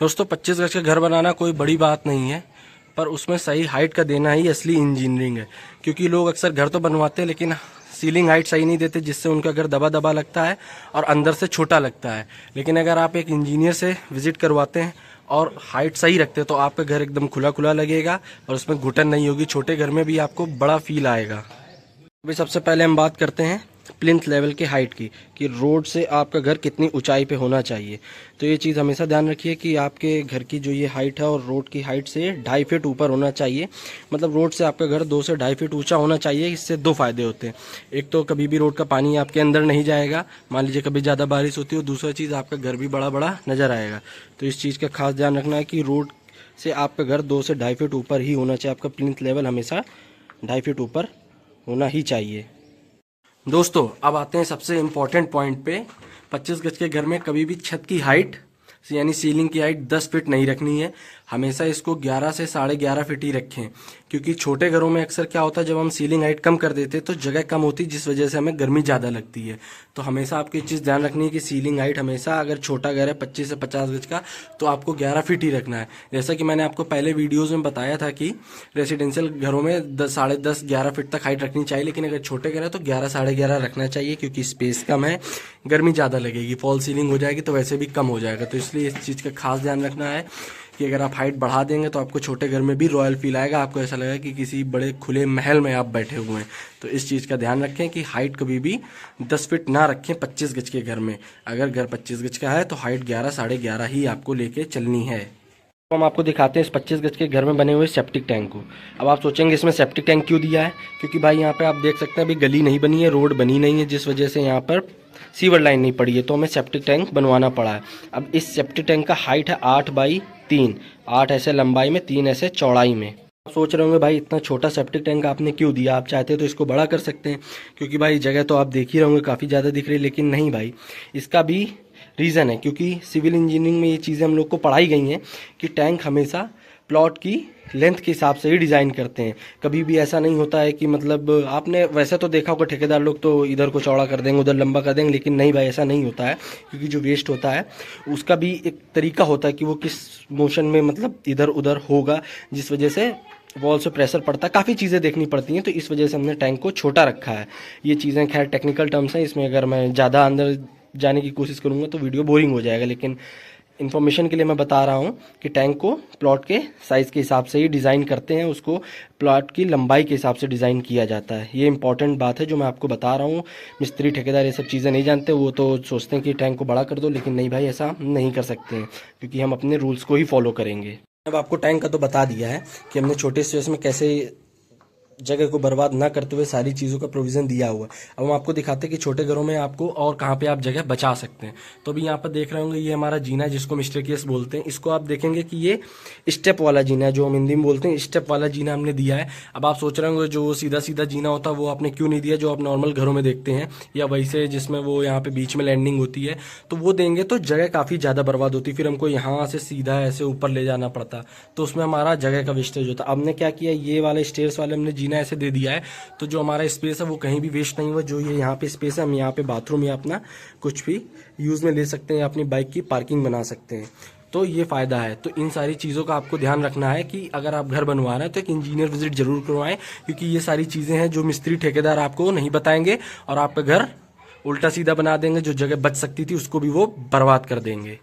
दोस्तों 25 गज का घर बनाना कोई बड़ी बात नहीं है, पर उसमें सही हाइट का देना ही असली इंजीनियरिंग है। क्योंकि लोग अक्सर घर तो बनवाते हैं लेकिन सीलिंग हाइट सही नहीं देते, जिससे उनका घर दबा दबा लगता है और अंदर से छोटा लगता है। लेकिन अगर आप एक इंजीनियर से विजिट करवाते हैं और हाइट सही रखते हैं तो आपका घर एकदम खुला खुला लगेगा और उसमें घुटन नहीं होगी। छोटे घर में भी आपको बड़ा फील आएगा। अभी सबसे पहले हम बात करते हैं प्लिंथ लेवल के हाइट की, कि रोड से आपका घर कितनी ऊंचाई पे होना चाहिए। तो ये चीज़ हमेशा ध्यान रखिए कि आपके घर की जो ये हाइट है और रोड की हाइट से 2.5 फीट ऊपर होना चाहिए। मतलब रोड से आपका घर 2 से 2.5 फीट ऊंचा होना चाहिए। इससे 2 फायदे होते हैं। एक तो कभी भी रोड का पानी आपके अंदर नहीं जाएगा, मान लीजिए कभी ज़्यादा बारिश होती है। और दूसरा चीज़, आपका घर भी बड़ा बड़ा नज़र आएगा। तो इस चीज़ का खास ध्यान रखना है कि रोड से आपका घर 2 से 2.5 फीट ऊपर ही होना चाहिए। आपका प्लिंथ लेवल हमेशा 2.5 फीट ऊपर होना ही चाहिए। दोस्तों अब आते हैं सबसे इम्पोर्टेंट पॉइंट पे। 25 गज के घर में कभी भी छत की हाइट यानी सीलिंग की हाइट 10 फीट नहीं रखनी है। हमेशा इसको 11 से 11.5 फीट ही रखें। क्योंकि छोटे घरों में अक्सर क्या होता है, जब हम सीलिंग हाइट कम कर देते हैं तो जगह कम होती है, जिस वजह से हमें गर्मी ज़्यादा लगती है। तो हमेशा आपको ये चीज़ ध्यान रखनी है कि सीलिंग हाइट हमेशा, अगर छोटा घर है 25 से 50 गज का, तो आपको 11 फीट ही रखना है। जैसा कि मैंने आपको पहले वीडियोज़ में बताया था कि रेसिडेंशियल घरों में 10, 11 फीट तक हाइट रखनी चाहिए। लेकिन अगर छोटे घर है तो 11, 11.5 रखना चाहिए, क्योंकि स्पेस कम है, गर्मी ज़्यादा लगेगी। फॉल सीलिंग हो जाएगी तो वैसे भी कम हो जाएगा। तो इसलिए इस चीज़ का खास ध्यान रखना है कि अगर आप हाइट बढ़ा देंगे तो आपको छोटे घर में भी रॉयल फील आएगा। आपको ऐसा लगेगा कि किसी बड़े खुले महल में आप बैठे हुए हैं। तो इस चीज़ का ध्यान रखें कि हाइट कभी भी 10 फीट ना रखें 25 गज के घर में। अगर घर 25 गज का है तो हाइट 11, 11.5 ही आपको लेके चलनी है। तो हम आपको दिखाते हैं इस 25 गज के घर में बने हुए सेप्टिक टैंक को। अब आप सोचेंगे इसमें सेप्टिक टैंक क्यों दिया है? क्योंकि भाई यहाँ पे आप देख सकते हैं अभी गली नहीं बनी है, रोड बनी नहीं है, जिस वजह से यहाँ पर सीवर लाइन नहीं पड़ी है, तो हमें सेप्टिक टैंक बनवाना पड़ा है। अब इस सेप्टिक टैंक का हाइट है 8x3, 8 ऐसे लंबाई में, 3 ऐसे चौड़ाई में। आप सोच रहे होंगे भाई इतना छोटा सेप्टिक टैंक आपने क्यों दिया? आप चाहते तो इसको बड़ा कर सकते हैं, क्योंकि भाई जगह तो आप देख ही रहे होंगे काफ़ी ज़्यादा दिख रही है। लेकिन नहीं भाई, इसका भी रीज़न है। क्योंकि सिविल इंजीनियरिंग में ये चीज़ें हम लोग को पढ़ाई गई हैं कि टैंक हमेशा प्लॉट की लेंथ के हिसाब से ही डिज़ाइन करते हैं। कभी भी ऐसा नहीं होता है कि मतलब आपने वैसे तो देखा होगा ठेकेदार लोग तो इधर को चौड़ा कर देंगे, उधर लंबा कर देंगे। लेकिन नहीं भाई, ऐसा नहीं होता है। क्योंकि जो वेस्ट होता है उसका भी एक तरीका होता है कि वो किस मोशन में मतलब इधर उधर होगा, जिस वजह से वॉल से प्रेशर पड़ता है। काफ़ी चीज़ें देखनी पड़ती हैं, तो इस वजह से हमने टैंक को छोटा रखा है। ये चीज़ें खैर टेक्निकल टर्म्स हैं, इसमें अगर मैं ज़्यादा अंदर जाने की कोशिश करूँगा तो वीडियो बोरिंग हो जाएगा। लेकिन इन्फॉर्मेशन के लिए मैं बता रहा हूँ कि टैंक को प्लॉट के साइज़ के हिसाब से ही डिज़ाइन करते हैं, उसको प्लॉट की लंबाई के हिसाब से डिज़ाइन किया जाता है। ये इंपॉर्टेंट बात है जो मैं आपको बता रहा हूँ। मिस्त्री ठेकेदार ये सब चीज़ें नहीं जानते, वो तो सोचते हैं कि टैंक को बड़ा कर दो, लेकिन नहीं भाई, ऐसा नहीं कर सकते हैं, क्योंकि हम अपने रूल्स को ही फॉलो करेंगे। अब आपको टैंक का तो बता दिया है कि हमने छोटे स्पेस में कैसे जगह को बर्बाद ना करते हुए सारी चीज़ों का प्रोविज़न दिया हुआ है। अब हम आपको दिखाते हैं कि छोटे घरों में आपको और कहाँ पे आप जगह बचा सकते हैं। तो अभी यहाँ पर देख रहे होंगे ये हमारा जीना है, जिसको मिस्टर केस बोलते हैं। इसको आप देखेंगे कि ये स्टेप वाला जीना है, जो हम हिंदी में बोलते हैं स्टेप वाला जीना हमने दिया है। अब आप सोच रहे होंगे जो सीधा सीधा जीना होता है वो आपने क्यों नहीं दिया, जो आप नॉर्मल घरों में देखते हैं, या वैसे जिसमें वो यहाँ पे बीच में लैंडिंग होती है, तो वो देंगे तो जगह काफ़ी ज़्यादा बर्बाद होती, फिर हमको यहाँ से सीधा ऐसे ऊपर ले जाना पड़ता, तो उसमें हमारा जगह का वेस्टेज होता। हमने क्या किया, ये वाले स्टेयर्स वाले हमने जीना ऐसे दे दिया है, तो जो हमारा स्पेस है वो कहीं भी वेस्ट नहीं हुआ। जो ये यहाँ पे स्पेस है, हम यहाँ पे बाथरूम या अपना कुछ भी यूज़ में ले सकते हैं, अपनी बाइक की पार्किंग बना सकते हैं। तो ये फ़ायदा है। तो इन सारी चीज़ों का आपको ध्यान रखना है कि अगर आप घर बनवा रहे हैं तो एक इंजीनियर विजिट जरूर करवाएं, क्योंकि ये सारी चीज़ें हैं जो मिस्त्री ठेकेदार आपको नहीं बताएंगे और आपका घर उल्टा सीधा बना देंगे। जो जगह बच सकती थी उसको भी वो बर्बाद कर देंगे।